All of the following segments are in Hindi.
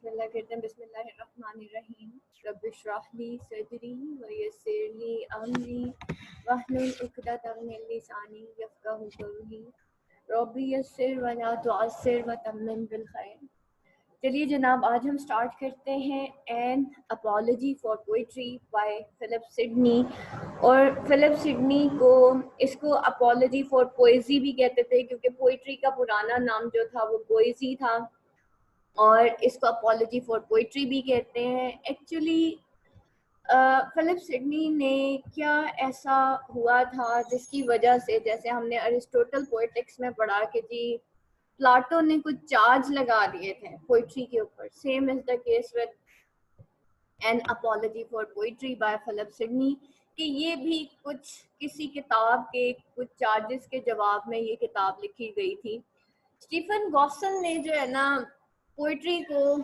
बिस्मिल्लाह कहते हैं। बिस्मिल्लाहिर्रहमानिर्रहीम। रब्बिश्रह ली सदरी व यस्सिर ली अमरी वहलुल उक़दतम मिन लिसानी यफ़क़हू क़ौली रब्बी यस्सिर व ला तुअस्सिर व तम्मिम बिल खैर। चलिए जनाब, आज हम स्टार्ट करते हैं an apology for poetry by Philip Sidney. और फिलिप सिडनी को इसको अपॉलजी फॉर पोएजी भी कहते थे, क्योंकि पोइट्री का पुराना नाम जो था वो पोएजी था, और इसको अपॉलजी फॉर पोइट्री भी कहते हैं। एक्चुअली फिलिप सिडनी ने क्या ऐसा हुआ था जिसकी वजह से, जैसे हमने अरिस्टोटल पोएटिक्स में पढ़ा कि जी प्लाटो ने कुछ चार्ज लगा दिए थे पोइट्री के ऊपर, same is the case with an apology for poetry by Philip Sidney, कि ये भी कुछ किसी किताब के कुछ चार्जेस के जवाब में ये किताब लिखी गई थी। स्टीफन गॉसन ने जो है ना पोइट्री को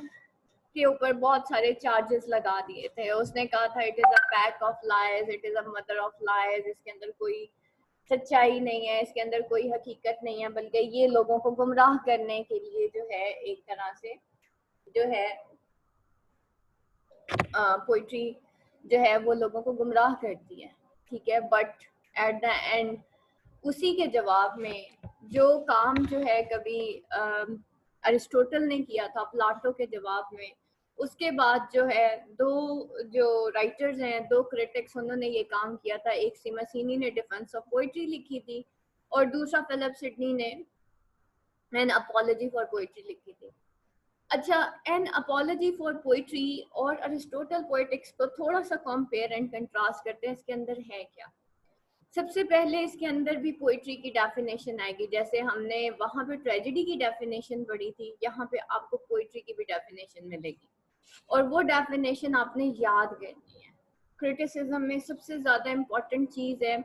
के ऊपर बहुत सारे चार्जेस लगा दिए थे। उसने कहा था it is a pack of lies, it is a mother of lies, इसके अंदर कोई सच्चाई नहीं है, इसके अंदर कोई हकीकत नहीं है, बल्कि ये लोगों को गुमराह करने के लिए जो है एक तरह से जो है पोइट्री जो है वो लोगों को गुमराह करती है। ठीक है, बट एट द एंड उसी के जवाब में जो काम जो है कभी अरिस्टोटल ने किया था प्लाटो के जवाब में, उसके बाद जो है दो जो राइटर्स हैं, दो क्रिटिक्स, उन्होंने ये काम किया था। एक सिमसिनी ने डिफेंस ऑफ पोइट्री लिखी थी और दूसरा फिलिप सिडनी ने एन अपॉलजी फॉर पोइट्री लिखी थी। अच्छा, एन अपॉलजी फॉर पोइट्री और अरिस्टोटल पोएटिक्स को थोड़ा सा कंपेयर एंड कंट्रास्ट करते हैं। इसके अंदर है क्या? सबसे पहले इसके अंदर भी पोइट्री की डेफिनेशन आएगी। जैसे हमने वहाँ पे ट्रेजेडी की डेफिनेशन पढ़ी थी, यहाँ पे आपको पोइट्री की भी डेफिनेशन मिलेगी, और वो डेफिनेशन आपने याद करनी है। क्रिटिसिज्म में सबसे ज़्यादा इम्पोर्टेंट चीज़ है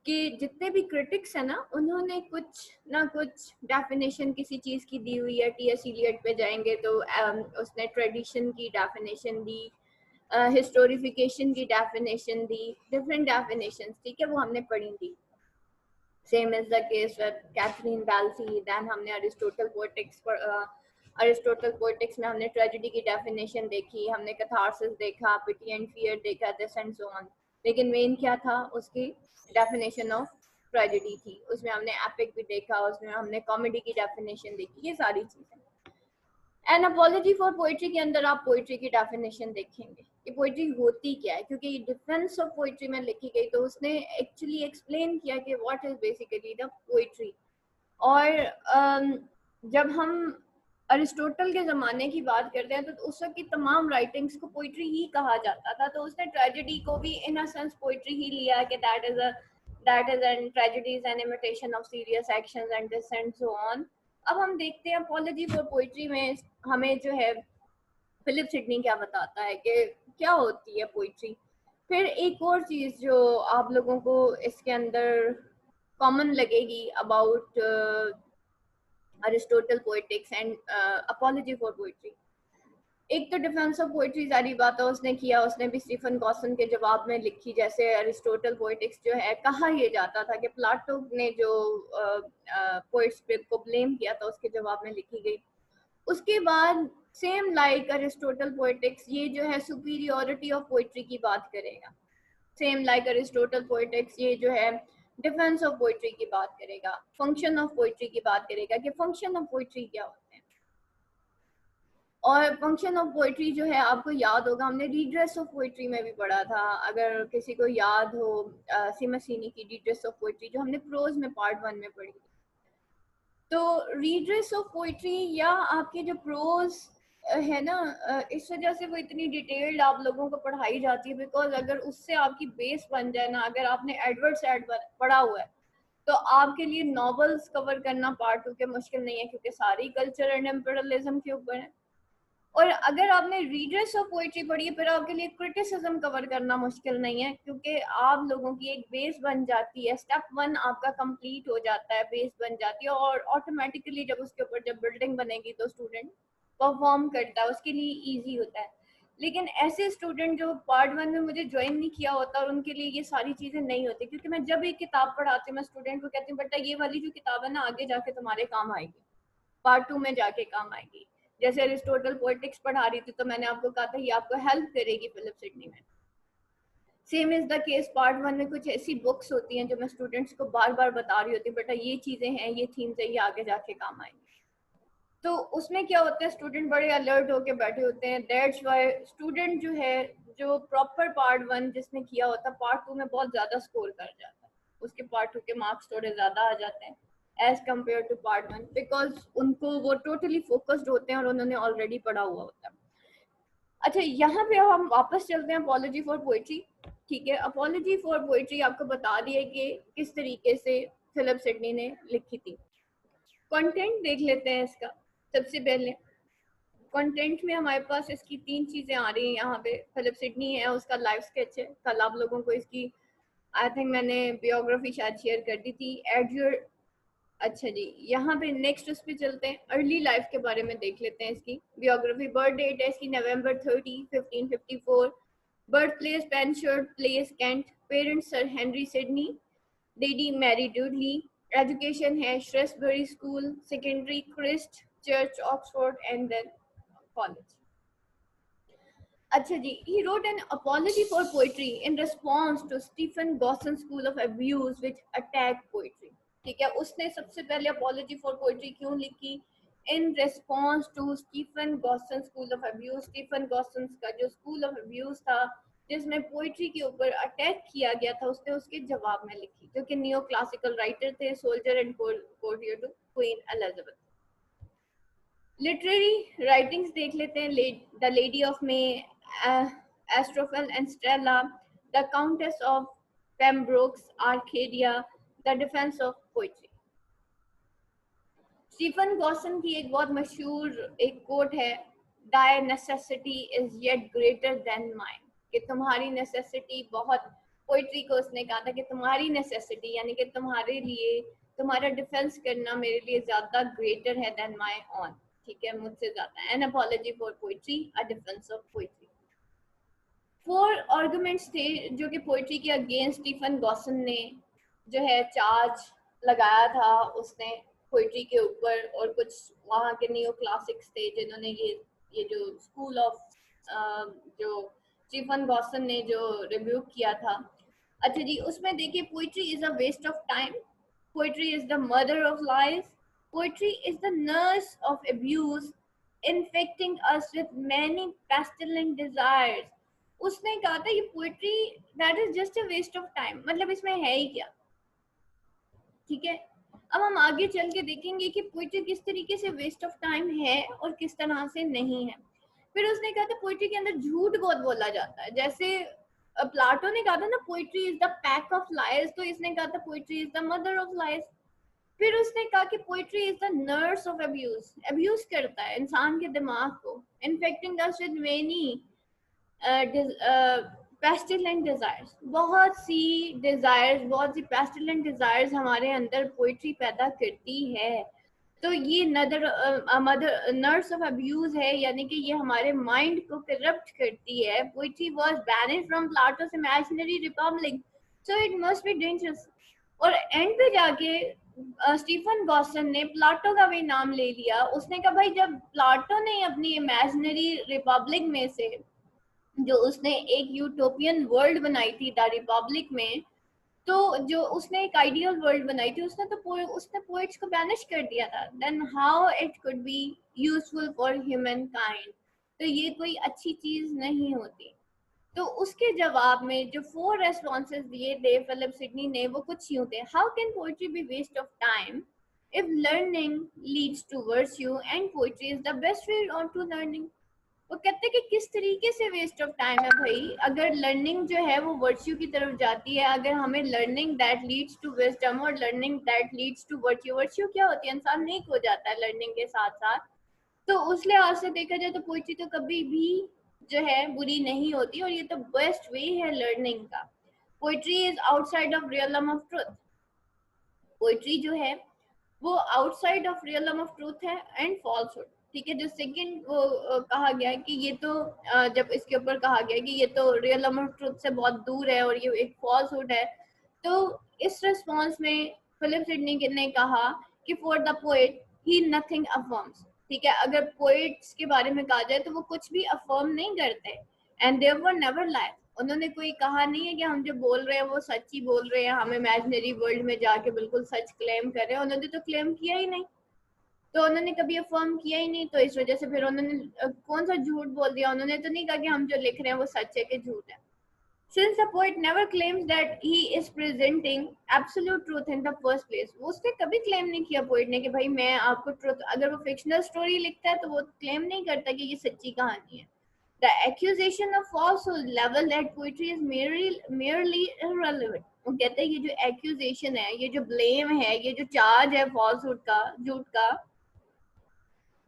कि जितने भी क्रिटिक्स हैं ना, उन्होंने कुछ ना कुछ डेफिनेशन किसी चीज़ की दी हुई है। टी.एस. इलियट पे जाएंगे तो उसने ट्रेडिशन की डेफिनेशन दी, हिस्टोरिफिकेशन की डेफिनेशन दी, डिफरेंट डेफिनेशन, ठीक है, वो हमने पढ़ी थी। Same is the case with Catherine Belsey. Then हमने अरिस्टोटल पोएटिक्स में हमने ट्रेजेडी की डेफिनेशन देखी, हमने कैथारसिस देखा, पिटी एंड फियर देखा, दिस एंड सो ऑन। लेकिन मेन क्या था उसकी डेफिनेशन ऑफ ट्रेजेडी थी। उसमें हमने एपिक भी देखा, उसमें हमने कॉमेडी की डेफिनेशन देखी, ये सारी चीजें। एन अपॉलजी फॉर पोइट्री के अंदर आप पोइट्री की डेफिनेशन देखेंगे कि पोइट्री होती क्या है, क्योंकि ये डिफेंस ऑफ पोइट्री में लिखी गई, तो उसने एक्चुअली एक्सप्लेन किया कि what is basically the poetry. और जब हम अरिस्टोटल के ज़माने की बात करते हैं तो उस वक्त की तमाम राइटिंग्स को पोइट्री ही कहा जाता था। तो उसने ट्रेजेडी को भी इन अ सेंस पोइट्री ही लिया कि that is an tragedy is an imitation of serious actions and this and so on. अब हम देखते हैं अपॉलजी फॉर पोइट्री में हमें जो है फिलिप सिडनी क्या बताता है कि क्या होती है पोइट्री। फिर एक और चीज़ जो आप लोगों को इसके अंदर कॉमन लगेगी about Aristotle poetics and apology for poetry, एक तो डिफेंस ऑफ पोइट्री सारी बात उसने किया, उसने भी स्टीफन गॉसन के जवाब में लिखी। जैसे अरिस्टोटल पोइटिक्स जो है, कहा यह जाता था कि प्लाटो ने जो पोइट्स को ब्लेम किया था उसके जवाब में लिखी गई। उसके बाद सेम लाइक अरिस्टोटल पोइटिक्स ये जो है सुपीरियोरिटी ऑफ पोइट्री की बात करेगा। सेम लाइक अरिस्टोटल पोइटिक्स ये जो है डिफेंस ऑफ पोइट्री की बात करेगा, फंक्शन ऑफ पोइट्री की बात करेगा कि फंक्शन ऑफ पोइट्री क्या होते हैं। और फंक्शन ऑफ पोइट्री जो है आपको याद होगा, हमने रीड्रेस ऑफ पोइट्री में भी पढ़ा था, अगर किसी को याद हो, सिमसिनी की रीड्रेस ऑफ पोइट्री जो हमने प्रोज में पार्ट 1 में पढ़ी। तो रीड्रेस ऑफ पोइट्री या आपके जो प्रोज है ना, इस वजह से वो इतनी डिटेल्ड आप लोगों को पढ़ाई जाती है, बिकॉज अगर उससे आपकी बेस बन जाए ना, अगर आपने एडवर्ड साइड पढ़ा हुआ है तो आपके लिए नॉवेल्स कवर करना पार्ट 2 के मुश्किल नहीं है, क्योंकि सारी कल्चर एंड इम्पीरियलिज्म के ऊपर है। और अगर आपने रीड्रेस ऑफ पोइट्री पढ़ी है, फिर आपके लिए क्रिटिसिज्म कवर करना मुश्किल नहीं है, क्योंकि आप लोगों की एक बेस बन जाती है। स्टेप 1 आपका कंप्लीट हो जाता है, बेस बन जाती है, और ऑटोमेटिकली जब उसके ऊपर जब बिल्डिंग बनेगी तो स्टूडेंट परफॉर्म करता है, उसके लिए ईजी होता है। लेकिन ऐसे स्टूडेंट जो पार्ट 1 में मुझे ज्वाइन नहीं किया होता और उनके लिए ये सारी चीज़ें नहीं होती, क्योंकि मैं जब एक किताब पढ़ाती हूँ मैं स्टूडेंट को कहती हूँ बेटा ये वाली जो किताब है ना आगे जाके तुम्हारे काम आएगी, पार्ट 2 में जाके काम आएगी। जैसे अरिस्टोटल पॉलिटिक्स पढ़ा रही थी तो मैंने आपको कहा था ये आपको हेल्प करेगी फिलिप सिडनी में। Same is the case part 1 में कुछ ऐसी बुक्स होती हैं जो मैं स्टूडेंट्स को बार बार बता रही होती हूँ, बेटा ये चीजें हैं, ये थीम्स है, ये आगे जाके काम आएंगे। तो उसमें क्या होता है, स्टूडेंट बड़े अलर्ट होके बैठे होते हैं। दैट्स व्हाई स्टूडेंट जो है, जो प्रॉपर पार्ट 1 जिसने किया होता है, पार्ट 2 में बहुत ज्यादा स्कोर कर जाता है, उसके पार्ट 2 के मार्क्स थोड़े ज्यादा आ जाते हैं as compare to part 1, because उनको वो टोटली फोकस्ड होते हैं और उन्होंने ऑलरेडी पढ़ा हुआ होता है। अच्छा, यहाँ पे हम वापस चलते हैं अपॉलजी फॉर पोइट्री। ठीक है, अपॉलजी फॉर पोइट्री आपको बता दिया कि किस तरीके से फिलिप सिडनी ने लिखी थी। कंटेंट देख लेते हैं इसका। सबसे पहले कंटेंट में हमारे पास इसकी 3 चीजें आ रही हैं यहाँ पे। फिलिप सिडनी है, उसका लाइफ स्केच है। कल आप लोगों को इसकी आई थिंक मैंने बियोग्राफी शायद शेयर कर दी थी। एड योर, अच्छा जी, यहाँ पे नेक्स्ट उस पे चलते हैं, अर्ली लाइफ के बारे में देख लेते हैं इसकी बियोग्राफी। बर्थ डेट है इसकी November 30, 1554। Birth place Penshurst place, Kent. Parents sir Henry Sidney, lady Mary Dudley. Education है Shrewsbury school, secondary Christ Church Oxford and then college. अच्छा जी, he wrote an apology for poetry in response to Stephen Gosson school of abuse which attacked poetry। ठीक है, उसने सबसे पहले apology for poetry क्यों लिखी? in response to Stephen Gosson school of abuse। Stephen Gosson का जो school of abuse था जिसमें पोइट्री के ऊपर अटैक किया गया था, उसने उसके जवाब में लिखी, जो कि नियो क्लासिकल राइटर थे, soldier and courtier to Queen Elizabeth. Literary writings देख लेते हैं। The lady of May, Astrophel and Stella, the countess of Pembroke's, Arcadia, the defence of poetry. Stephen Gosson की एक बहुत मशहूर एक कोट है, thy necessity is yet greater than mine, कि तुम्हारी नेसेसिटी बहुत, पोइट्री को उसने कहा था कि तुम्हारी नेसेसिटी यानी कि तुम्हारे लिए तुम्हारा डिफेंस करना मेरे लिए ज्यादा ग्रेटर है देन माई ऑन। ठीक है, मुझसे ज्यादा। An apology for poetry, a defence of poetry. 4 arguments थे जो कि पोइट्री के अगेंस्ट स्टीफन गॉसन ने जो है चार्ज लगाया था उसने पोइट्री के ऊपर, और कुछ वहाँ के नियो क्लासिक्स थे जिन्होंने ये जो स्कूल ऑफ जो स्टीफन गॉसन ने जो रिव्यू किया था। अच्छा जी, उसमें देखिए, poetry is a waste of time, poetry is the mother of lies, poetry is the nurse of abuse, infecting us with many pestilent desires। उसने कहा था ये poetry that is just a waste of time, मतलब इसमें है ही क्या। ठीक है, अब हम आगे चल के देखेंगे कि पोइट्री किस तरीके से वेस्ट ऑफ टाइम है और किस तरह से नहीं है। फिर उसने कहा था पोइट्री के अंदर झूठ बहुत बोला जाता है, जैसे प्लाटो ने कहा था ना poetry is the pack of liars, तो इसने कहा था poetry is the mother of liars. फिर उसने कहा कि poetry is the nurse of abuse, abuse करता है इंसान के दिमाग को, infecting us with many pestilent desires, बहुत सी डिजायर्स, बहुत सी पेस्टिलेंट डिजायर्स हमारे अंदर पोइट्री पैदा करती है। तो ये मदर नर्स ऑफ अब्यूज है, यानी कि ये हमारे माइंड को करप्ट करती है। Poetry was banished from Plato's imaginary republic, so it must be dangerous. और एंड पे जाके स्टीफन गॉसन ने प्लाटो का भी नाम ले लिया। उसने कहा भाई, जब प्लाटो ने अपनी इमेजिनरी रिपब्लिक में से जो उसने एक यूटोपियन वर्ल्ड बनाई थी द रिपब्लिक में, तो जो उसने एक आइडियल वर्ल्ड बनाई थी, उसने पोएट्स को बैनिश कर दिया था। Then how it could be useful for humankind, तो ये कोई अच्छी चीज नहीं होती। तो उसके जवाब में जो 4 रेस्पॉन्सेस दिए थे फिलिप सिडनी ने, वो कुछ यूं थे। How can poetry be waste of time if learning leads to virtue and poetry is the best way on to learning. वो कहते हैं कि किस तरीके से वेस्ट ऑफ टाइम है भाई, अगर लर्निंग जो है वो वर्च्यू की तरफ जाती है, अगर हमें learning that leads to wisdom और learning that leads to virtue, virtue क्या होती है, इंसान नेक हो जाता है लर्निंग के साथ साथ, तो उस लिहाज से देखा जाए तो पोइट्री तो कभी भी जो है बुरी नहीं होती, और ये तो बेस्ट वे है लर्निंग का। Poetry is outside of realm of truth, poetry जो है वो outside of realm of truth है एंड फॉल्सहुड। ठीक है, जो सेकंड वो कहा गया है कि ये तो जब इसके ऊपर कहा गया कि ये तो रियलम ऑफ ट्रूथ से बहुत दूर है और ये एक फॉल्सहुड है, तो इस रिस्पॉन्स में फिलिप सिडनी ने कहा कि for the poet he nothing affirms, ठीक है, अगर पोइट्स के बारे में कहा जाए तो वो कुछ भी अफर्म नहीं करते, एंड दे वर नेवर लाई। उन्होंने कोई कहा नहीं है कि हम जो बोल रहे हैं वो सच ही बोल रहे हैं, हम इमेजिनरी वर्ल्ड में जाके बिल्कुल सच क्लेम कर रहे हैं। उन्होंने तो क्लेम किया ही नहीं, तो उन्होंने कभी अफर्म किया ही नहीं, तो इस वजह से फिर उन्होंने कौन सा झूठ बोल दिया। उन्होंने तो नहीं कहा कि हम जो लिख रहे हैं वो सच है कि झूठ है। Since the poet never claims that he is presenting absolute truth in the first place, वो उसने कभी क्लेम नहीं किया पोइट ने कि भाई मैं आपको ट्रुथ, अगर वो फिक्शनल स्टोरी लिखता है तो वो क्लेम नहीं करता कि ये सच्ची कहानी है। The accusation of falsehood level at poetry is merely irrelevant। वो कहते हैं ये जो accusation है, ये जो blame है, ये जो charge है falsehood का, झूठ का,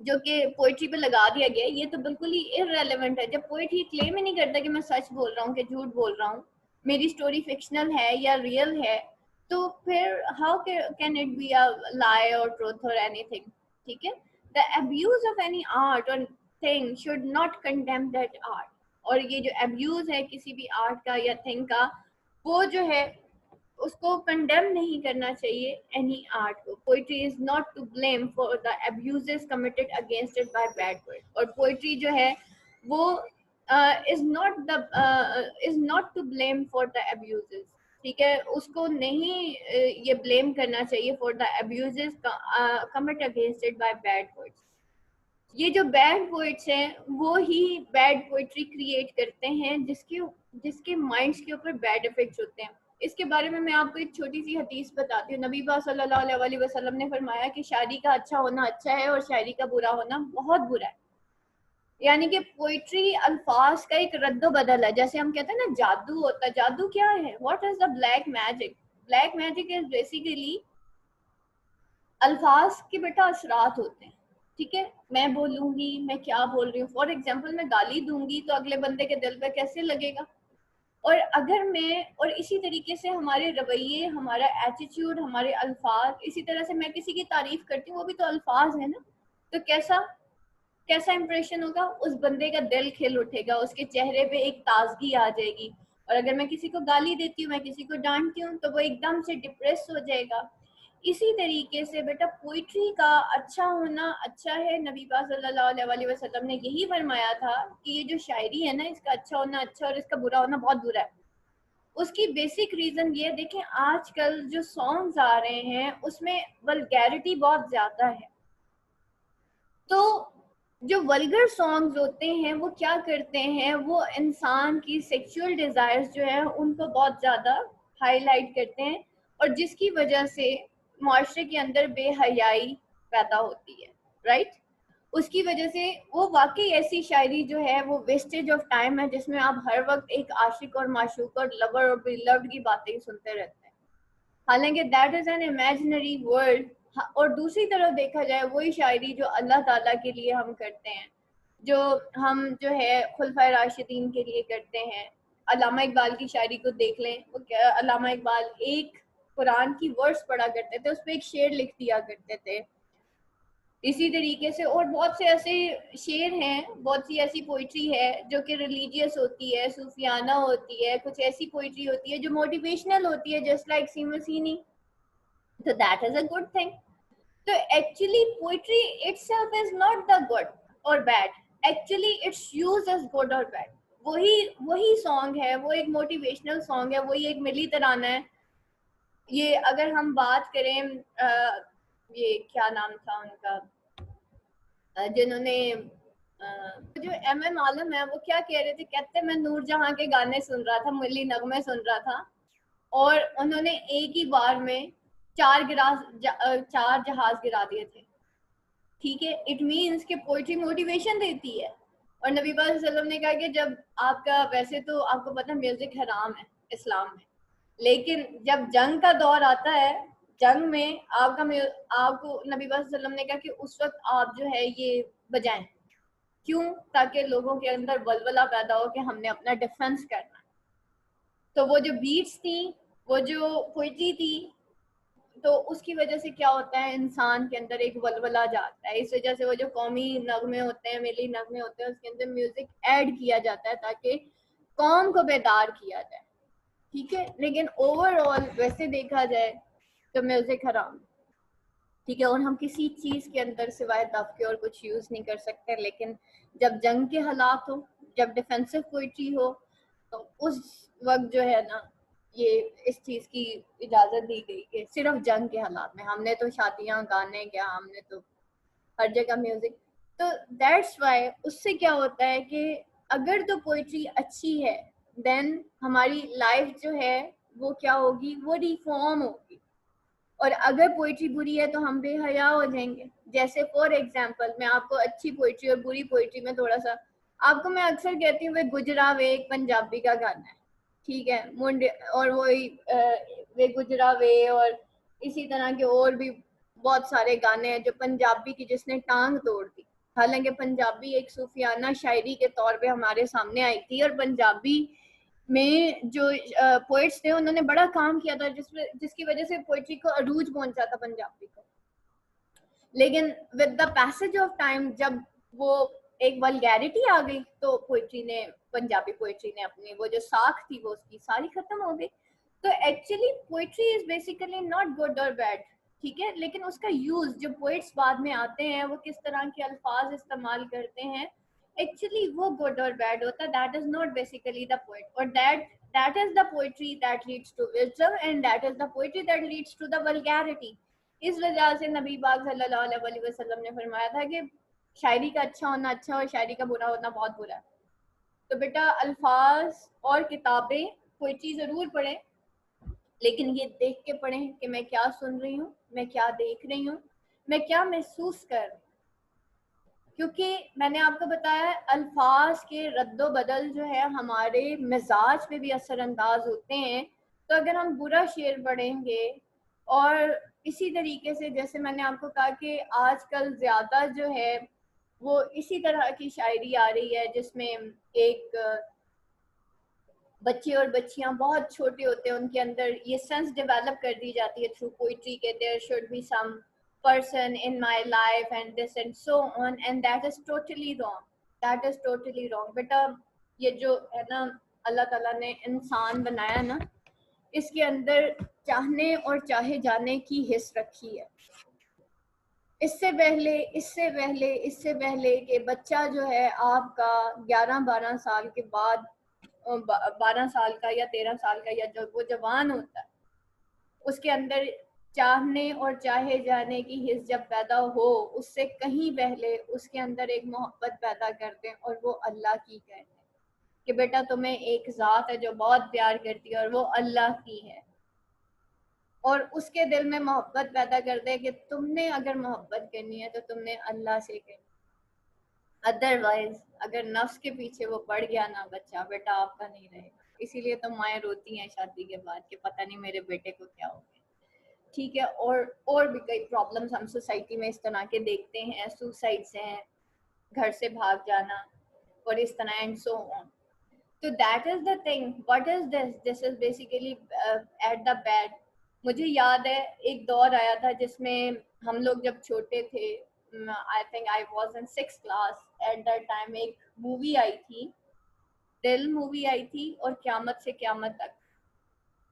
जो कि पोइट्री पे लगा दिया गया, ये तो बिल्कुल ही इररेलेवेंट है। जब पोइट ये क्लेम ही नहीं करता कि मैं सच बोल रहा हूँ कि झूठ बोल रहा हूँ, मेरी स्टोरी फिक्शनल है या रियल है, तो फिर how can it be a lie और ट्रूथ और एनीथिंग। ठीक है, the abuse of any art और thing should not condemn that art. और ये जो अब्यूज है किसी भी आर्ट का या थिंग का, वो जो है उसको कंडेम नहीं करना चाहिए एनी आर्ट को। Poetry is not to blame for the abuses committed against it by bad poet. और पोइट्री जो है वो is not to blame for the abuses. ठीक है, उसको नहीं ये ब्लेम करना चाहिए for the abuses commit against it by bad poets. ये जो बैड पोइट्स हैं वो ही बैड पोइट्री क्रिएट करते हैं, जिसके माइंड्स के ऊपर बैड इफेक्ट्स होते हैं। इसके बारे में मैं आपको एक छोटी सी हदीस बताती हूँ। नबी पाक सल्लल्लाहु अलैहि वसल्लम ने फरमाया कि शायरी का अच्छा होना अच्छा है और शायरी का बुरा होना बहुत बुरा है। यानी कि पोइट्री अल्फाज का एक रद्दो बदल है। जैसे हम कहते हैं ना जादू होता है, जादू क्या है, what is the black magic? Black magic is basically अल्फाज के बेटा असरात होते हैं। ठीक है, मैं बोलूंगी, मैं क्या बोल रही हूँ, फॉर एग्जाम्पल मैं गाली दूंगी तो अगले बंदे के दिल पे कैसे लगेगा। और अगर मैं, और इसी तरीके से हमारे रवैये, हमारा एटीट्यूड, हमारे अल्फाज, इसी तरह से मैं किसी की तारीफ करती हूँ, वो भी तो अल्फाज है ना। तो कैसा कैसा इंप्रेशन होगा, उस बंदे का दिल खिल उठेगा, उसके चेहरे पे एक ताजगी आ जाएगी। और अगर मैं किसी को गाली देती हूँ, मैं किसी को डांटती हूँ, तो वो एकदम से डिप्रेस हो जाएगा। इसी तरीके से बेटा पोइट्री का अच्छा होना अच्छा है। नबी पाक सल्लल्लाहु अलैहि वसल्लम ने यही फरमाया था कि ये जो शायरी है ना, इसका अच्छा होना अच्छा और इसका बुरा होना बहुत बुरा है। उसकी बेसिक रीजन ये देखें, आजकल जो सॉन्ग्स आ रहे हैं उसमें वल्गैरिटी बहुत ज्यादा है। तो जो वल्गर सॉन्ग्स होते हैं वो क्या करते हैं, वो इंसान की सेक्सुअल डिजायर्स जो है उनको बहुत ज्यादा हाईलाइट करते हैं, और जिसकी वजह से माशरे के अंदर बेहयाई पैदा होती है। राइट, उसकी वजह से वो वाकई ऐसी शायरी जो है वो वेस्टेज ऑफ टाइम है, जिसमें आप हर वक्त एक आशिक और माशूक और लवर और बिलव्ड की बातें ही सुनते रहते हैं, हालांकि that is an imaginary world. और दूसरी तरफ देखा जाए वही शायरी जो अल्लाह ताला के लिए हम करते हैं, जो हम जो है खुलफाए राशिदीन के लिए करते हैं। अल्लामा इकबाल की शायरी को देख लें, वो क्या, अल्लामा इकबाल एक कुरान की वर्ड्स पढ़ा करते थे, उस पर एक शेर लिख दिया करते थे। इसी तरीके से और बहुत से ऐसे शेर हैं, बहुत सी ऐसी पोइट्री है जो कि रिलीजियस होती है, सूफियाना होती है, कुछ ऐसी पोइट्री होती है जो मोटिवेशनल होती है, जस्ट लाइक सीमसीनी। तो that is a good thing. तो actually poetry itself is not the good or bad, actually it's used as good or bad. वही वही सॉन्ग है, वो एक मोटिवेशनल सॉन्ग है, वही एक मिली तराना है। ये अगर हम बात करें ये क्या नाम था उनका, जिन्होंने जो एम आलम है, वो क्या कह रहे थे, कहते मैं नूरजहां के गाने सुन रहा था, मिली नगमे सुन रहा था, और उन्होंने एक ही बार में चार जहाज गिरा दिए थे। ठीक है, इट मीन्स कि पोइट्री मोटिवेशन देती है। और नबी पाक सल्लल्लाहु अलैहि वसल्लम ने कहा कि जब आपका, वैसे तो आपको पता है म्यूजिक हराम है इस्लाम में, लेकिन जब जंग का दौर आता है, जंग में आपको नबी पाक सल्लल्लाहु अलैहि वसल्लम ने कहा कि उस वक्त आप जो है ये बजाएं। क्यों? ताकि लोगों के अंदर वलवला पैदा हो कि हमने अपना डिफेंस करना। तो वो जो बीट्स थी, वो जो पोइट्री थी, तो उसकी वजह से क्या होता है, इंसान के अंदर एक वलवला जाता है। इस वजह से वो जो कौमी नगमे होते हैं, मिली नगमे होते हैं, उसके अंदर म्यूजिक ऐड किया जाता है ताकि कौम को बेदार किया जाए। ठीक है, लेकिन ओवरऑल वैसे देखा जाए तो म्यूजिक हराम। ठीक है, और हम किसी चीज़ के अंदर सिवाय दब के और कुछ यूज़ नहीं कर सकते। लेकिन जब जंग के हालात हो, जब डिफेंसिव पोइट्री हो, तो उस वक्त जो है ना, ये इस चीज़ की इजाज़त दी गई कि सिर्फ जंग के हालात में। हमने तो शादियाँ, गाने, क्या हमने तो हर जगह म्यूजिक। तो दैट्स वाई उससे क्या होता है कि अगर तो पोइट्री अच्छी है, देन हमारी लाइफ जो है वो क्या होगी, वो रिफॉर्म होगी। और अगर पोइट्री बुरी है तो हम बेहया हो जाएंगे। जैसे फॉर एग्जाम्पल, मैं आपको अच्छी पोइट्री और बुरी पोइट्री में थोड़ा सा आपको मैं अक्सर कहती हूँ, वे गुजरा वे एक पंजाबी का गाना है, ठीक है, मुंडे और वही वे गुजरा वे, और इसी तरह के और भी बहुत सारे गाने हैं जो पंजाबी की जिसने टांग तोड़ दी। हालांकि पंजाबी एक सूफियाना शायरी के तौर पे हमारे सामने आई थी, और पंजाबी में जो पोइट्स थे उन्होंने बड़ा काम किया था, जिसकी वजह से पोइट्री को अरूज पहुंचा था पंजाबी को। लेकिन with the passage of time, जब वो एक वल्गैरिटी आ गई, तो पोइट्री ने, पंजाबी पोइट्री ने अपनी वो जो साख थी वो उसकी सारी खत्म हो गई। तो actually poetry is basically not good or bad, ठीक है, लेकिन उसका यूज जो पोइट्स बाद में आते हैं वो किस तरह के अल्फाज इस्तेमाल करते हैं, एक्चुअली वो गुड और बैड होता है। That is not basically the poet, और that is the poetry that leads to wisdom, and that is the poetry that leads to the vulgarity. इस वजह से नबी पाक सल्लल्लाहु अलैहि वसल्लम ने फरमाया था कि शायरी का अच्छा होना अच्छा और शायरी का बुरा होना बहुत बुरा है। तो बेटा अल्फाज और किताबें, पोइट्री ज़रूर पढ़ें, लेकिन ये देख के पढ़ें कि मैं क्या सुन रही हूँ, मैं क्या देख रही हूँ, मैं क्या महसूस कर रही हूँ। क्योंकि मैंने आपको बताया अल्फाज के रद्दो बदल जो है हमारे मिजाज पे भी असरअंदाज होते हैं। तो अगर हम बुरा शेर पढ़ेंगे, और इसी तरीके से जैसे मैंने आपको कहा कि आजकल ज़्यादा जो है वो इसी तरह की शायरी आ रही है जिसमें एक बच्चे और बच्चियां बहुत छोटे होते हैं, उनके अंदर ये सेंस डेवलप कर दी जाती है थ्रू पोइट्री के there should be some person in my life and this and so on, and that is totally wrong, that is totally wrong. बेटा ये जो है ना अल्लाह ताला ने इंसान बनाया ना, इसके अंदर चाहने और चाहे जाने की हिस्स रखी है। इससे पहले कि बच्चा जो है आपका 11-12 साल के बाद, 12 साल का या 13 साल का, या जब वो जवान होता है, उसके अंदर चाहने और चाहे जाने की हिस्स जब पैदा हो, उससे कहीं पहले उसके अंदर एक मोहब्बत पैदा करते हैं, और वो अल्लाह की कहते हैं कि बेटा तुम्हें एक ज़ात है जो बहुत प्यार करती है और वो अल्लाह की है। और उसके दिल में मोहब्बत पैदा कर दे कि तुमने अगर मोहब्बत करनी है तो तुमने अल्लाह से करनी, अदरवाइज अगर नफ्स के पीछे वो पड़ गया ना बच्चा, बेटा आपका नहीं रहेगा। इसीलिए तो माएँ रोती हैं शादी के बाद कि पता नहीं मेरे बेटे को क्या हो गया, ठीक है। और भी कई प्रॉब्लम्स हम सोसाइटी में इस तरह के देखते हैं, सुसाइड्स हैं, घर से भाग जाना और इस तरह एंड सो ऑन। तो that is the thing, what is this is basically at the bad. मुझे याद है एक दौर आया था जिसमें हम लोग जब छोटे थे, I think I was in 6th class at that time, एक मूवी आई थी, दिल मूवी आई थी, और क़यामत से क़यामत तक।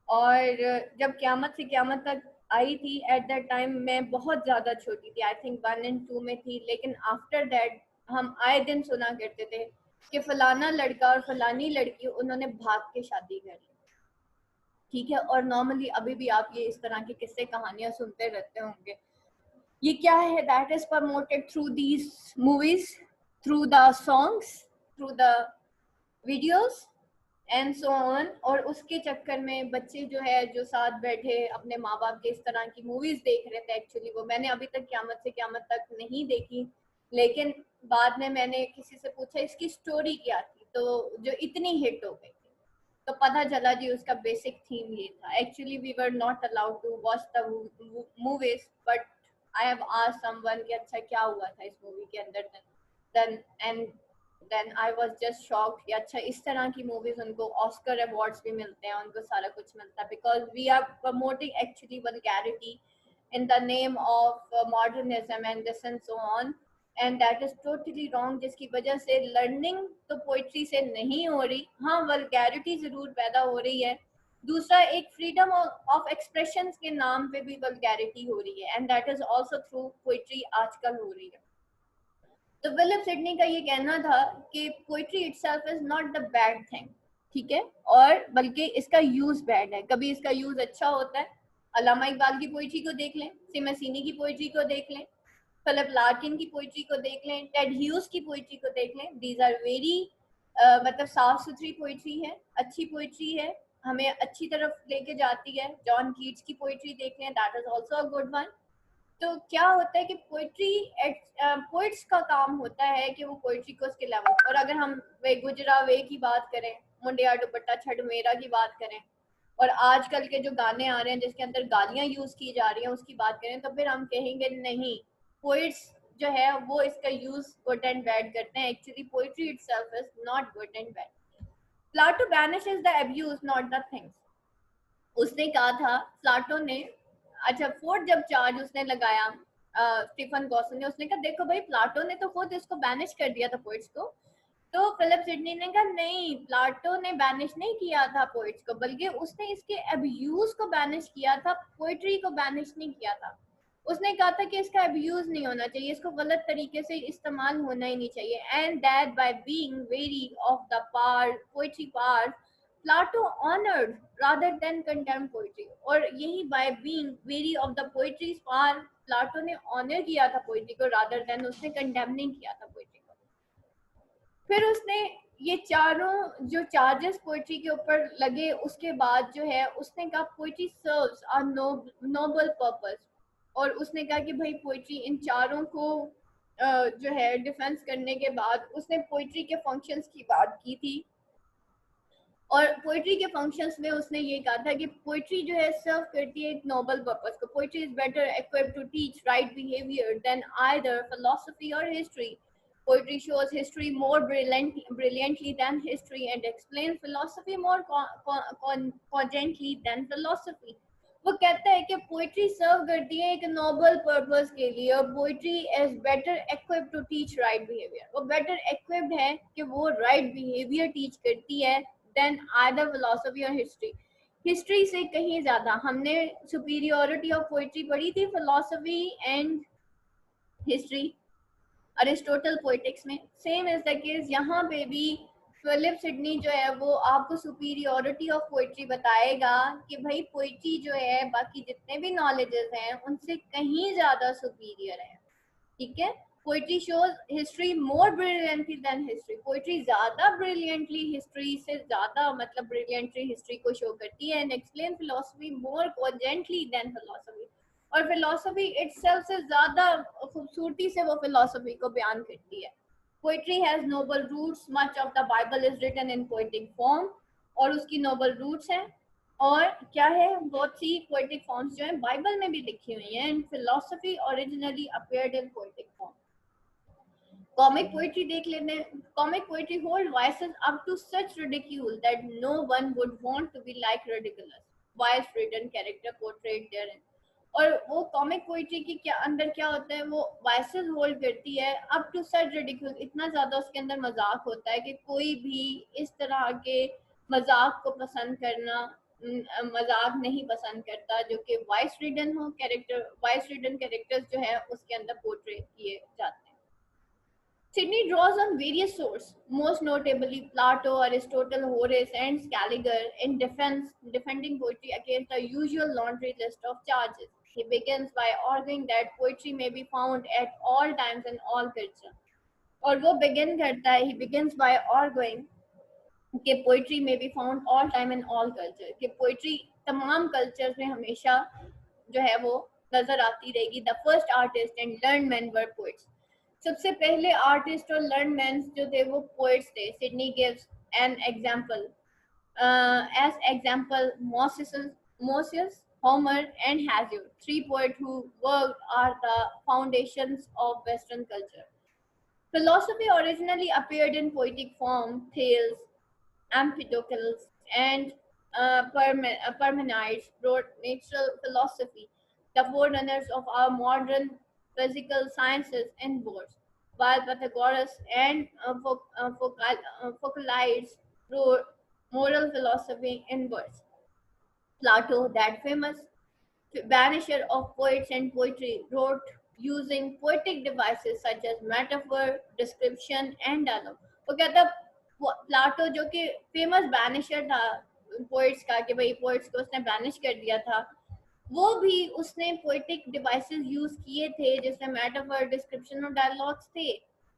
और जब क़यामत से क़यामत तक आई थी एट दैट टाइम मैं बहुत ज़्यादा छोटी थी, आई थिंक 1 and 2 में थी। लेकिन आफ्टर दैट हम आए दिन सुना करते थे कि फलाना लड़का और फलानी लड़की उन्होंने भाग के शादी कर ली, ठीक है। और नॉर्मली अभी भी आप ये इस तरह की किस्से कहानियां सुनते रहते होंगे। ये क्या है, that is promoted through these movies, through the songs, through the videos and so on. और उसके चक्कर में बच्चे जो है जो साथ बैठे अपने माँ बाप के इस तरह की मूवीज देख रहे थे। एक्चुअली वो मैंने अभी तक क़यामत से क़यामत तक नहीं देखी, लेकिन बाद में मैंने किसी से पूछा इसकी स्टोरी क्या थी, तो जो इतनी हिट हो गई थी, तो पता चला जी उसका बेसिक थीम ये था। Actually we were not allowed to watch the movies, but I have asked someone कि अच्छा क्या हुआ था इस मूवी के अंदर, then I was just shocked कि अच्छा इस तरह की मूवीज उनको ऑस्कर अवार्ड्स भी मिलते हैं, उनको सारा कुछ मिलता है, because we are promoting actually vulgarity in the name of modernism and this and so on, and that is totally wrong, जिसकी वजह से लर्निंग तो पोइट्री से नहीं हो रही, हाँ वल्गैरिटी ज़रूर पैदा हो रही है, दूसरा एक फ्रीडम ऑफ एक्सप्रेशन के नाम पे भी वल्गैरिटी हो रही है, and that is also through poetry आजकल हो रही है। तो फिलिप सिडनी का ये कहना था कि poetry itself is not the bad thing, ठीक है, और बल्कि इसका यूज बैड है। कभी इसका यूज अच्छा होता है। अल्लामा इकबाल की पोइट्री को देख लें, सिमसिनी की पोइट्री को देख लें, फिलिप लार्किन की पोइट्री को देख लें, टेड ह्यूज की पोइट्री को देख लें। दीज आर वेरी मतलब साफ सुथरी पोइट्री है, अच्छी पोइट्री है, हमें अच्छी तरफ लेके जाती है। जॉन कीट्स की पोइट्री देख लें, that is also a good one. तो क्या होता है कि पोइट्री पोइट्स का काम होता है कि वो पोइट्री को उसके लेवल, और अगर हम वे गुजरा वे की बात करें, मुंडिया दुपट्टा छड़ मेरा की बात करें, और आजकल के जो गाने आ रहे हैं जिसके अंदर गालियां यूज की जा रही हैं उसकी बात करें, तो फिर हम कहेंगे नहीं, पोइट्स जो है वो इसका यूज गुड एंड बैड करते हैं। Actually poetry itself is not good and bad. Plato banishes the abuse not the things. उसने कहा था, प्लाटो ने, अच्छा फोर्थ जब चार्ज उसने लगाया स्टीफन गॉसन ने, उसने कहा देखो भाई प्लाटो ने तो खुद इसको बैनिश कर दिया था पोइट्स को। तो फिलिप सिडनी ने कहा नहीं, प्लाटो ने बैनिश नहीं किया था पोइट्स को, बल्कि उसने इसके अब्यूज को बैनिश किया था, पोइट्री को बैनिश नहीं किया था। उसने कहा था कि इसका अब्यूज नहीं होना चाहिए, इसको गलत तरीके से इस्तेमाल होना ही नहीं चाहिए, and that by being very of the part poetry part Plato honoured rather than condemn poetry। और यही by being weary of the poetry's power, Plato ने ऑनर किया था पोइट्री को rather than उसने कंडेम नहीं किया था पोइट्री को। फिर उसने ये चारों जो चार्जेस पोइट्री के ऊपर लगे, उसके बाद जो है उसने कहा पोइट्री सर्व्स अ नोबल पर्पस। और उसने कहा कि भाई पोइट्री इन चारों को जो है डिफेंस करने के बाद उसने पोइट्री के फंक्शंस की बात की थी। और पोइट्री के फंक्शंस में उसने ये कहा था कि पोइट्री जो है सर्व करती है एक नोबल पर्पस को। Poetry is better equipped to teach right behaviour than either philosophy or history. Poetry shows history more brilliantly than history and explains philosophy more cogently than philosophy। वो कहता है कि पोइट्री सर्व करती है एक नोबल पर्पस के लिए, और poetry is better equipped to teach right behaviour. वो बेटर इक्विप्ड है कि वो राइट बिहेवियर टीच करती है than either philosophy or history. History से कहीं ज्यादा हमने सुपीरियोरिटी ऑफ पोइट्री पढ़ी थी philosophy and history Aristotle poetics में। सेम इज द केस यहाँ पे भी फिलिप सिडनी जो है वो आपको सुपीरियोरिटी ऑफ पोइट्री बताएगा कि भाई पोइट्री जो है बाकी जितने भी नॉलेजेस हैं उनसे कहीं ज्यादा सुपीरियर है, ठीक है। Poetry shows history more brilliantly than history. Poetry ज्यादा ब्रिलियंटली हिस्ट्री से ज्यादा मतलब ब्रिलियंटली हिस्ट्री को शो करती है, and explain philosophy more cogently than philosophy. और फिलोसफी इटसेल्फ से ज्यादा खूबसूरती से वो फिलोसफी को बयान करती है। Poetry has noble roots, much of the Bible is written in poetic form. और उसकी नोबल रूट्स हैं, और क्या है, बहुत सी पोएटिक फॉर्म्स जो हैं बाइबल में भी लिखी हुई हैं। And philosophy originally appeared in poetic form. Comic poetry देख लेते हैं। Comic poetry hold voices up to such ridicule that no one would want to be like ridiculous voice written character portrait therein. और वो कॉमिक पोइट्री की क्या अंदर क्या होता है, वो वॉइसेस होल्ड करती है अप टू सच रिडिक्यूल। इतना ज्यादा उसके अंदर मजाक होता है कि कोई भी इस तरह के मजाक को पसंद करना मजाक नहीं पसंद करता जो कि वॉइस रिडन हो कैरेक्टर। वॉइस रिडन कैरेक्टर्स जो है उसके अंदर पोर्ट्रेट किए जाते हैं। Sidney draws on various sources, most notably Plato, Aristotle, Horace, and Scaliger, in defending poetry against the usual laundry list of charges. He begins by arguing that poetry may be found at all times in all culture. और वो begin करता है, he begins by arguing कि poetry may be found all time in all culture, कि poetry तमाम cultures में हमेशा जो है वो नजर आती रहेगी। The first artists and learned men were poets। सबसे पहले आर्टिस्ट और लर्न मैन जो थे वो पोएट्स थे। Sidney gives an example as example Moses Homer and Hesiod, three poet who worked are the foundations of western culture. Philosophy originally appeared in poetic form, tales, Empedocles, and Parmenides wrote natural philosophy, the forerunners of our modern physical sciences, in verse, while Pythagoras and Phocylides wrote moral philosophy in verse. Plato, that famous banisher of poets and poetry, wrote using poetic devices such as metaphor, description and dialogue. वो कहता प्लाटो जो कि फेमस बैनिशर था पोइट्स का, कि भाई पोइट्स को उसने बैनिश कर दिया था, वो भी उसने पोएटिक डिवाइसेस यूज किए थे जिसमें मेटाफर, डिस्क्रिप्शन और डायलॉग्स थे.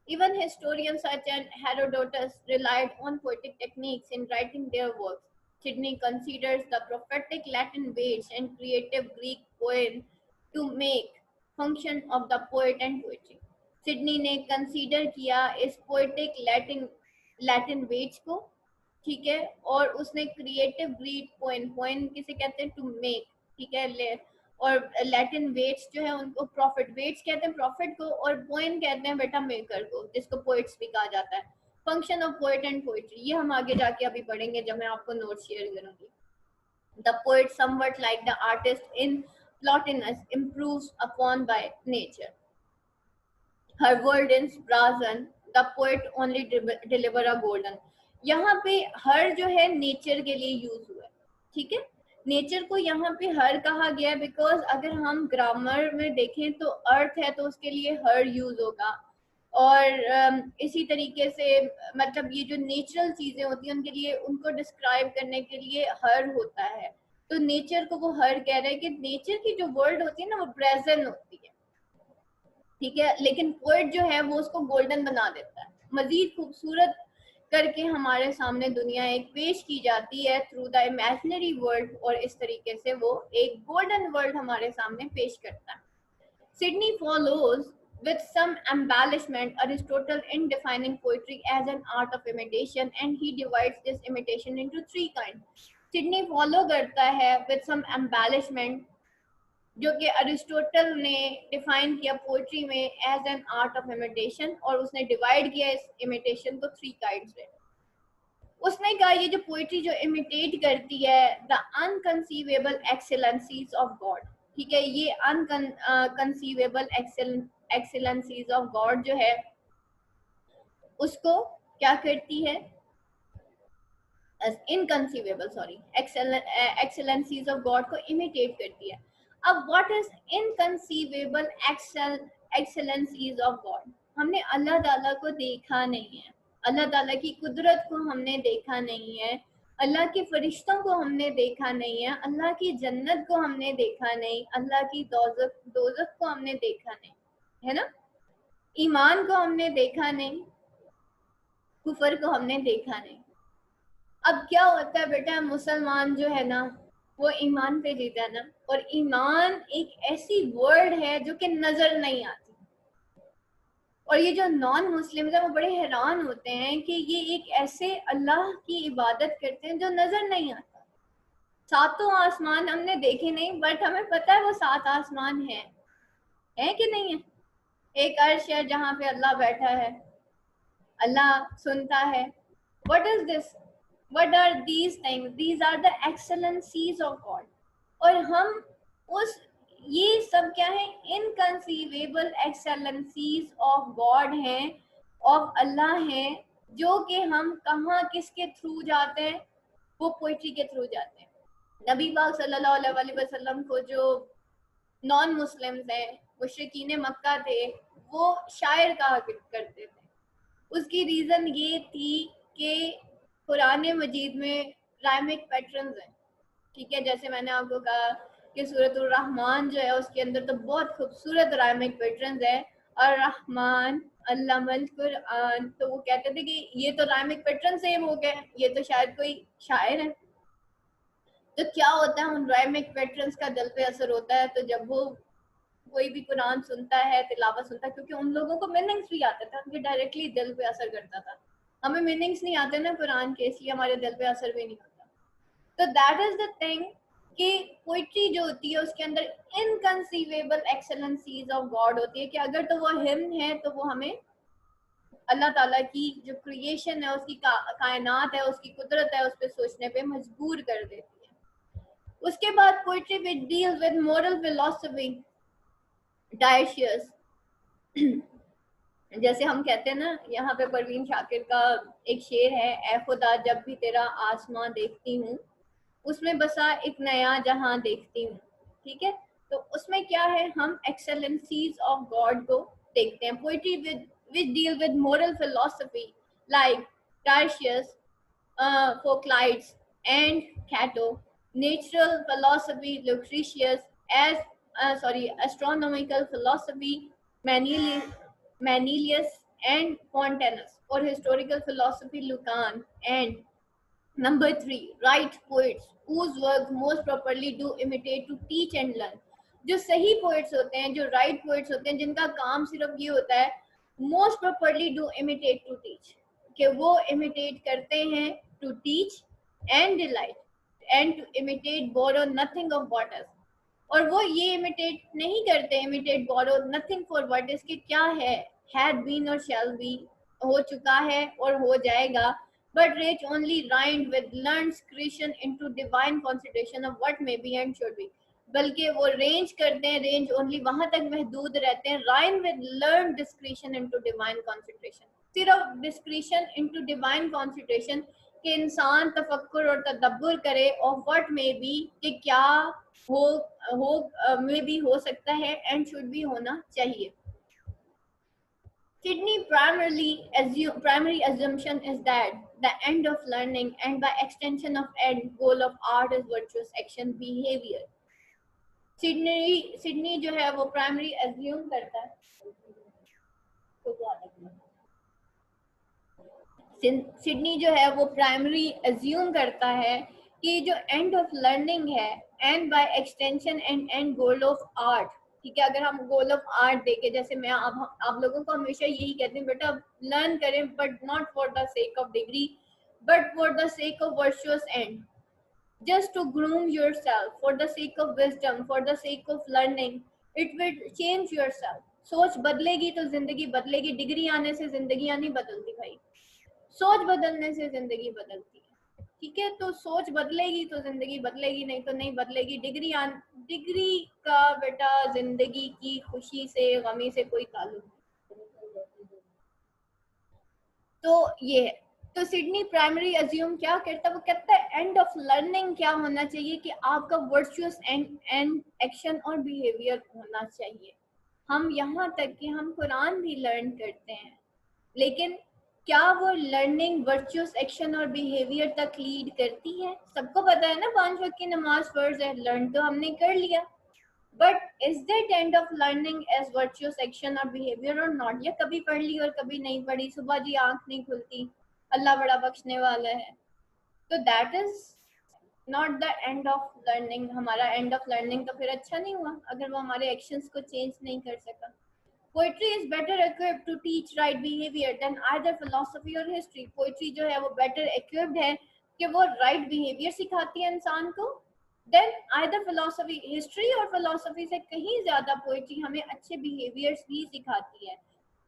Even historians such as Herodotus relied on poetic techniques in writing their works. Sidney considers the prophetic Latin weights and creative Greek poem to make function of the poet and poetry. Sydney ने कंसीडर किया इस पोएटिक लैटिन वेट्स को, ठीक है, और उसने क्रिएटिव ग्रीक पोएम किसे कहते हैं, टू मेक, ठीक है, और लैटिन वेट्स जो है उनको प्रॉफिट वेट्स कहते हैं प्रॉफिट को, और पोएम कहते हैं बेटा मेकर को, जिसको पोइट्स भी कहा जाता है. Function of poet and poetry, ये हम आगे जाके अभी पढ़ेंगे जब मैं आपको नोट शेयर करूंगी. The poet somewhat like the artist in Plotinus improves upon by nature. Her world in brazen, the poet only deliver a golden. यहाँ पे हर जो है नेचर के लिए यूज हुआ है, ठीक है. नेचर को यहाँ पे हर कहा गया है बिकॉज अगर हम ग्रामर में देखें तो अर्थ है तो उसके लिए हर यूज होगा, और इसी तरीके से मतलब ये जो नेचुरल चीजें होती हैं उनके लिए, उनको डिस्क्राइब करने के लिए हर होता है. तो नेचर को वो हर कह रहे हैं कि नेचर की जो वर्ल्ड होती है ना वो प्रेजेंट होती है, ठीक है, लेकिन पोएट जो है वो उसको गोल्डन बना देता है, मजीद खूबसूरत करके हमारे सामने दुनिया एक पेश की जाती है थ्रू द इमेजिनरी वर्ल्ड, और इस तरीके से वो एक गोल्डन वर्ल्ड हमारे सामने पेश करता है. Sydney follows with some embellishment Aristotle in defining poetry as an art of imitation, and he divides this imitation into three kinds. Sydney follow करता है with some embellishment जो कि अरिस्टोटल ने डिफाइन किया पोइट्री में as an art of imitation, और उसने डिवाइड किया इस इमिटेशन को थ्री काइंड्स में. उसने कहा ये जो पोइट्री जो इमिटेट करती है द अनकंसीवेबल एक्सेलेंसीज ऑफ गॉड, ठीक है, ये अनकंसीवेबल एक्सेलेंसीज ऑफ गॉड जो है उसको क्या करती है, inconceivable sorry excellencies of God को इमिटेट करती है. अब what is inconceivable excellencies of God? हमने अल्लाह ताला को देखा नहीं है, अल्लाह ताला की कुदरत को हमने देखा नहीं है, अल्लाह के फरिश्तों को हमने देखा नहीं है, अल्लाह की जन्नत को हमने देखा नहीं, अल्लाह की दोज़ख को हमने देखा नहीं, है ना, ईमान को हमने देखा नहीं, कुफर को हमने देखा नहीं. अब क्या होता है बेटा, मुसलमान जो है ना वो ईमान पे जीता है ना, और ईमान एक ऐसी वर्ड है जो कि नजर नहीं आती, और ये जो नॉन मुस्लिम्स है वो बड़े हैरान होते हैं कि ये एक ऐसे अल्लाह की इबादत करते हैं जो नजर नहीं आता. सातों आसमान हमने देखे नहीं, बट हमें पता है वो 7 आसमान है कि नहीं है. एक अर्श है जहाँ पे अल्लाह बैठा है, अल्लाह सुनता है. What is this? What are these things? These are the excellencies of God. और हम उस ये सब क्या है, इनकंसीवेबल एक्सेलेंसीज ऑफ गॉड हैं, ऑफ अल्लाह हैं, जो कि हम कहाँ किसके थ्रू जाते हैं, वो पोइट्री के थ्रू जाते हैं. नबी पाक सल्लल्लाहु अलैहि वसल्लम को जो नॉन मुस्लिम्स हैं, मुशरिकीन मक्का थे, वो शायर कहा करते थे. उसकी रीजन ये थी कि कुरान मजीद में राइमिक पैटर्न्स हैं, ठीक है, जैसे मैंने आपको कहा कि सूरतुर रहमान जो है उसके अंदर तो बहुत खूबसूरत राइमिक पैटर्न्स है, और रहमान अल्लामल कुरान, तो वो कहते थे कि ये तो राइमिक पैटर्न सेम हो गए, ये तो शायद कोई शायर है. तो क्या होता है, उन राइमिक पैटर्न्स का दिल पे असर होता है, तो जब वो कोई भी कुरान सुनता है, तिलावत सुनता है, क्योंकि उन लोगों को मीनिंग्स भी आता था, उनके डायरेक्टली दिल पे असर करता था. हमें मीनिंग्स नहीं आते ना कुरान के, इसलिए हमारे दिल पे असर भी नहीं होता. तो दैट इज द थिंग कि पोइट्री जो होती है उसके अंदर इनकंसीवेबल एक्सेलेंसीज ऑफ गॉड होती है, कि अगर तो वो हिम है तो वो हमें अल्लाह ताला की जो क्रिएशन है, उसकी कायनात है, उसकी कुदरत है, उस पर सोचने पे मजबूर कर देती है. उसके बाद poetry which deals with moral philosophy, dioecious, जैसे हम कहते हैं ना, यहाँ पे परवीन शाकिर का एक शेर है, ए खुदा जब भी तेरा आसमां देखती हूँ उसमें बसा एक नया जहां देखती हूँ। ठीक है, तो उसमें क्या है, हम एक्सेलेंसीज ऑफ गॉड को देखते हैं। Poetry with which deal with moral philosophy like Tarsius, Phoclides, and Cato. Natural philosophy, Lucretius, as astronomical philosophy, Manilius, and Fontanus, or historical philosophy, Lucan, and number 3, write poets whose work most properly do imitate to teach and learn. जो सही poets होते हैं, जो right poets होते हैं, जिनका काम सिर्फ ये होता है most properly do imitate to teach, कि वो imitate करते हैं to teach and delight, and to imitate borrow nothing of what is, और वो ये imitate नहीं करते, imitate borrow nothing for what is, कि क्या है, had been or shall be, हो चुका है और हो जाएगा, but range only rhymed with learned discretion into divine consideration of what may be and should be, बल्कि वो रेंज करते हैं, रेंज ओनली वहां तक महदूद रहते हैं, rein with learn discretion into divine concentration, सिर्फ डिस्क्रिशन इनटू डिवाइन कॉन्सेंट्रेशन, कि इंसान तफक्कुर और तदब्बुर करे ऑफ व्हाट मे बी, कि क्या मे बी हो सकता है एंड शुड भी होना चाहिए। Sydney primary assumption is that the end of learning and by extension of end goal of art is virtuous action behavior. Sydney जो है वो प्राइमरी एज्यूम करता है, सिडनी जो है वो प्राइमरी एज्यूम करता है कि जो एंड ऑफ लर्निंग है, end by extension end goal of art, ठीक है, अगर हम गोल ऑफ आर्ट देखें, जैसे मैं आप लोगों को हमेशा यही कहती हूँ, बेटा लर्न करें but not for the sake of degree, but for the sake of virtuous and, just to groom yourself for the sake of wisdom, for the sake of learning, it will change yourself. सोच बदलेगी तो जिंदगी बदलेगी, डिग्री आने से जिंदगी नहीं बदलती भाई, सोच बदलने से जिंदगी बदलती है। ठीक है, तो सोच बदलेगी तो जिंदगी बदलेगी, नहीं तो नहीं बदलेगी। डिग्री का बेटा जिंदगी की खुशी से गमी से कोई ताल्लुक नहीं। तो ये है, तो सिडनी प्राइमरी अज्यूम क्या करता है, वो कहता है एंड ऑफ लर्निंग क्या होना चाहिए, कि आपका virtuous and action or behaviour होना चाहिए। हम यहाँ तक कि हम कुरान भी लर्न करते हैं, लेकिन क्या वो learning virtuous action or behaviour तक लीड करती है? सबको पता है ना 5 वक्त की नमाज फर्ज है, लर्न तो हमने कर लिया, but is that end of learning as virtuous action or behaviour or not? या कभी पढ़ ली और कभी नहीं पढ़ी, सुबह जी आंख नहीं खुलती, अल्लाह बड़ा बख्शने वाला है, तो that is not the end of learning. हमारा एंड ऑफ लर्निंग तो फिर अच्छा नहीं हुआ अगर वो हमारे एक्शंस को चेंज नहीं कर सका। Poetry is better equipped to teach right behaviour than either philosophy or history. Poetry जो है वो बेटर इक्विप्ड है कि वो राइट बिहेवियर सिखाती है इंसान को, देन आइदर फिलोसफी, हिस्ट्री और फिलोसफी से कहीं ज्यादा पोइट्री हमें अच्छे बिहेवियर्स भी सिखाती है।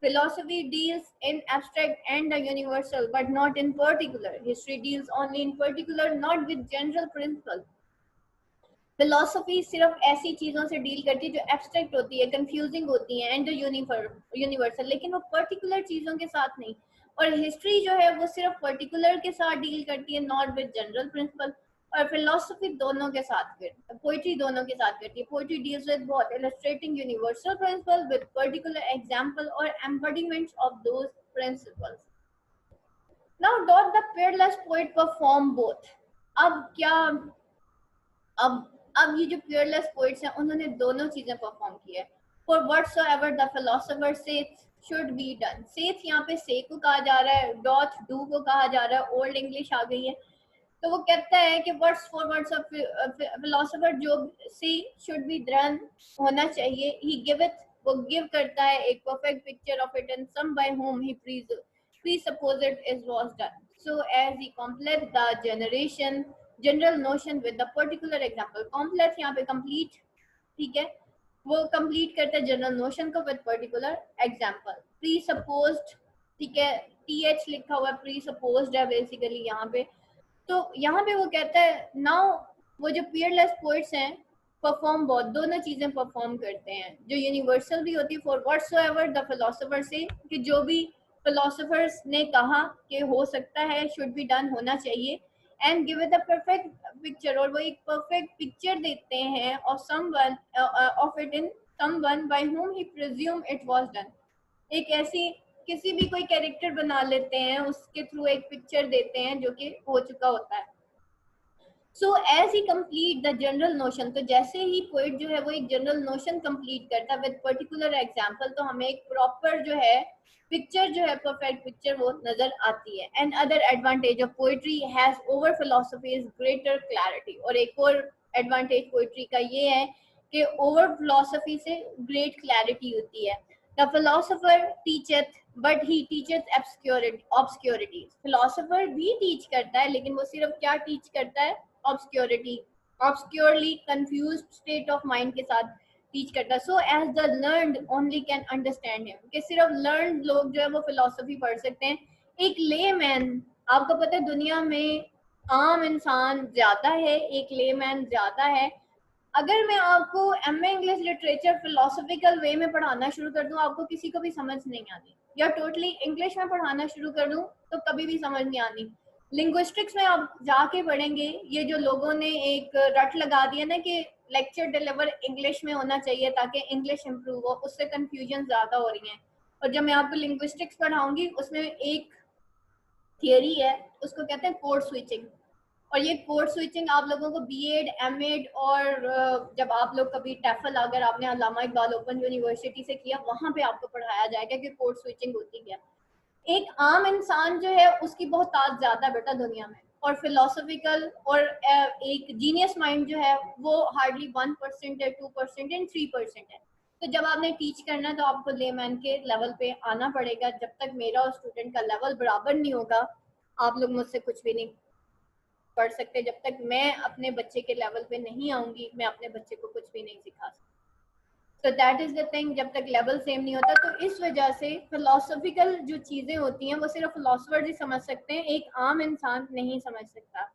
Philosophy deals in abstract and the universal, but not in particular. History deals only in particular, not with general principle. Philosophy सिर्फ ऐसी चीजों से डील करती है जो एब्स्ट्रैक्ट होती है, कंफ्यूजिंग होती है, एंड यूनिवर्सल, लेकिन वो पर्टिकुलर चीजों के साथ नहीं। और हिस्ट्री जो है वो सिर्फ पर्टिकुलर के साथ डील करती है, नॉट विद जनरल प्रिंसिपल। और फिलोसफी दोनों के साथ करती है, पोइट्री दोनों के साथ करती है। Poetry deals with both illustrating universal principle with particular example और embodiments of those principles. Now doth the peerless poet perform both? अब क्या, अब ये जो peerless poets हैं उन्होंने दोनों चीजें परफॉर्म की है। For whatsoever the philosopher saith should be done. saith यहाँ पे say को कहा जा रहा है, doth do को कहा जा रहा है, ओल्ड इंग्लिश आ गई है, तो वो कहता है कि words for words of philosopher जो say should be done होना चाहिए, he giveth, वो गिव करता है एक perfect picture of it, and some by whom he presupposed it was done, so as he complete the general notion with the particular example. complex यहाँ पे complete, ठीक है, वो कंप्लीट करता है जनरल नोशन को विद पर्टिकुलर एग्जांपल। प्रीसपोज्ड, ठीक है, टीएच लिखा हुआ है, प्रीसपोज्ड है बेसिकली यहाँ पे। तो यहाँ पे वो कहता है नाउ वो जो पीयरलेस पोइट्स हैं परफॉर्म बहुत, दोनों चीजें परफॉर्म करते हैं, जो यूनिवर्सल भी होती है फॉर व्हाटसोएवर द फिलोसोफर से, कि जो भी फिलोसोफर्स ने कहा कि हो सकता है, शुड बी डन होना चाहिए, and give it a perfect picture, और वो एक perfect picture देते हैं of someone of it in someone by whom he presumed it was done. एक ऐसी किसी भी कोई कैरेक्टर बना लेते हैं, उसके थ्रू एक पिक्चर देते हैं जो कि हो चुका होता है. So as he complete the general notion, तो जैसे ही पोइट जो है वो एक जनरल नोशन कंप्लीट करता है विद पर्टिकुलर एग्जांपल, तो हमें एक प्रॉपर जो है पिक्चर जो है परफेक्ट पिक्चर वो नजर आती है. And other advantage of poetry has over philosophy is greater clarity, और एक और एडवांटेज पोइट्री का ये है कि ओवर फिलोसफी से ग्रेट क्लैरिटी होती है. The philosopher teacheth but he teacheth obscurity. Philosopher भी टीच करता है, लेकिन वो सिर्फ क्या टीच करता है? obscurity, obscurely confused state of mind के साथ टीच करता है. So as the learned only can understand him, कि सिर्फ लर्नड लोग जो है वो फिलोसफी पढ़ सकते हैं. एक लेमैन, आपको पता है दुनिया में आम इंसान ज्यादा है, एक लेमैन ज्यादा है. अगर मैं आपको एमए इंग्लिश लिटरेचर फिलोसफिकल वे में पढ़ाना शुरू कर दूं, आपको किसी को भी समझ नहीं आनी, या टोटली इंग्लिश में पढ़ाना शुरू कर दूं तो कभी भी समझ नहीं आनी. लिंग्विस्टिक्स में आप जाके पढ़ेंगे, ये जो लोगों ने एक रट लगा दिया ना कि लेक्चर डिलीवर इंग्लिश में होना चाहिए ताकि इंग्लिश इंप्रूव हो, उससे कंफ्यूजन ज्यादा हो रही है. और जब मैं आपको लिंग्विस्टिक्स पढ़ाऊंगी उसमें एक थियरी है, उसको कहते हैं कोड स्विचिंग. और ये कोड स्विचिंग आप लोगों को बीएड, एमएड और जब आप लोग कभी टैफल, अगर आपने अल्लामा इकबाल ओपन यूनिवर्सिटी से किया, वहां पे आपको पढ़ाया जाएगा कि कोड स्विचिंग होती क्या. एक आम इंसान जो है उसकी बहुत ताकत ज्यादा है बेटा दुनिया में, और फिलोसफिकल और एक जीनियस माइंड जो है वो हार्डली 1% है, 2% एंड 3% है. तो जब आपने टीच करना है तो आपको लेमैन के लेवल पे आना पड़ेगा. जब तक मेरा और स्टूडेंट का लेवल बराबर नहीं होगा, आप लोग मुझसे कुछ भी नहीं पढ़ सकते. जब तक मैं अपने बच्चे के लेवल पे नहीं आऊंगी, मैं अपने बच्चे को कुछ भी नहीं सिखा सकती. तो दैट इज द थिंग, जब तक लेवल सेम नहीं होता. तो इस वजह से फिलोसफिकल जो चीजें होती हैं वो सिर्फ फिलोसफर ही समझ सकते हैं, एक आम इंसान नहीं समझ सकता.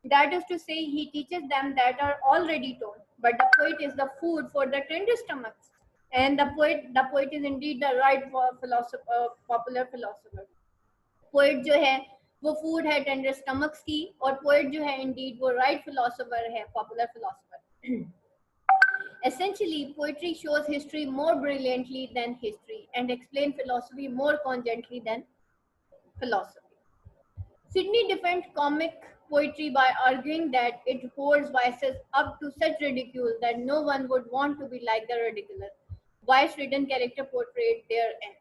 That is to say, he teaches them that are already told, but the poet is the food for the tender stomachs, and the poet is indeed the right philosopher, popular philosopher. Poet जो है वो फूड है टेंडर स्टमक्स की, और पोएट जो है इंडीड वो राइट फिलोसोफर है, popular philosopher. Essentially, poetry shows history more brilliantly than history and explain philosophy more cogently than philosophy. Sidney defends comic poetry by arguing that it holds vices up to such ridicule that no one would want to be like the ridiculous, vice-ridden character portrayed therein.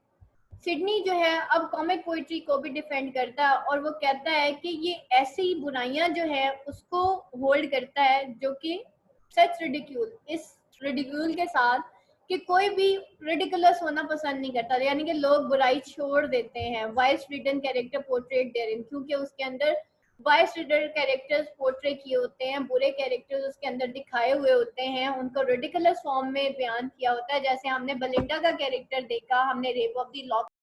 Sydney जो है अब कॉमिक पोइट्री को भी डिफेंड करता है, और वो कहता है कि ये ऐसी बुराइयां जो है उसको होल्ड करता है जो कि सच रिडिक्यूल, इस रिडिक्यूल के साथ कि कोई भी रिडिकुलस होना पसंद नहीं करता, यानी कि लोग बुराई छोड़ देते हैं. Vice written character portrait therein, क्योंकि उसके अंदर वाइस रिटन कैरेक्टर्स पोर्ट्रे किए होते हैं, बुरे कैरेक्टर्स उसके अंदर दिखाए हुए होते हैं, उनको रिडिकुलस फॉर्म में बयान किया होता है. जैसे हमने बलिंडा का कैरेक्टर देखा, हमने रेप ऑफ द लॉक